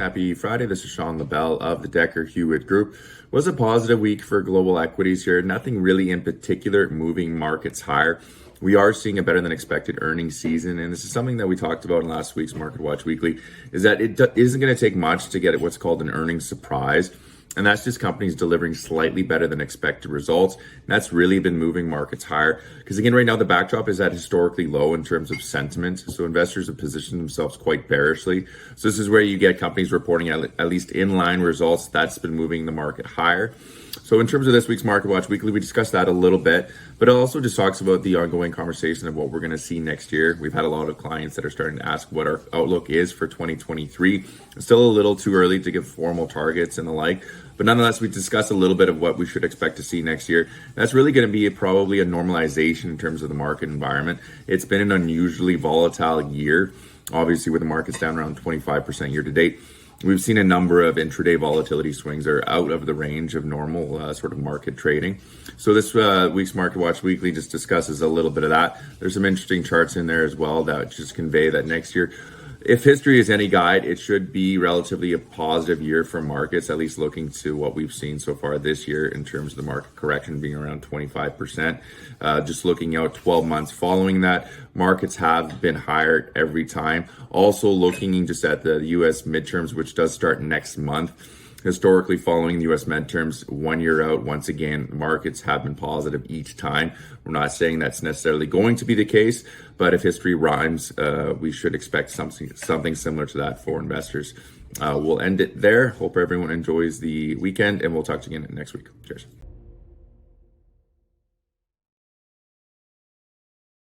Happy Friday. This is Shawn Labelle of the Dekker Hewett Group. Was a positive week for global equities here. Nothing really in particular moving markets higher. We are seeing a better than expected earnings season, and this is something that we talked about in last week's Market Watch Weekly, is that it isn't going to take much to get what's called an earnings surprise. And that's just companies delivering slightly better than expected results. And that's really been moving markets higher. Because again, right now, the backdrop is at historically low in terms of sentiment. So investors have positioned themselves quite bearishly. So this is where you get companies reporting at least inline results. That's been moving the market higher. So in terms of this week's Market Watch Weekly, we discussed that a little bit, but it also just talks about the ongoing conversation of what we're going to see next year. We've had a lot of clients that are starting to ask what our outlook is for 2023. It's still a little too early to give formal targets and the like, but nonetheless, we discussed a little bit of what we should expect to see next year. That's really going to be probably a normalization in terms of the market environment. It's been an unusually volatile year, obviously with the markets down around 25% year to date. We've seen a number of intraday volatility swings that are out of the range of normal sort of market trading. So this week's Market Watch Weekly just discusses a little bit of that. There's some interesting charts in there as well that just convey that next year, if history is any guide, it should be relatively a positive year for markets, at least looking to what we've seen so far this year in terms of the market correction being around 25%. Just looking out 12 months following that, markets have been higher every time. Also looking just at the US midterms, which does start next month. Historically, following the U.S. midterms 1 year out, once again, markets have been positive each time. We're not saying that's necessarily going to be the case, but if history rhymes, we should expect something similar to that for investors. We'll end it there. Hope everyone enjoys the weekend, and we'll talk to you again next week. Cheers.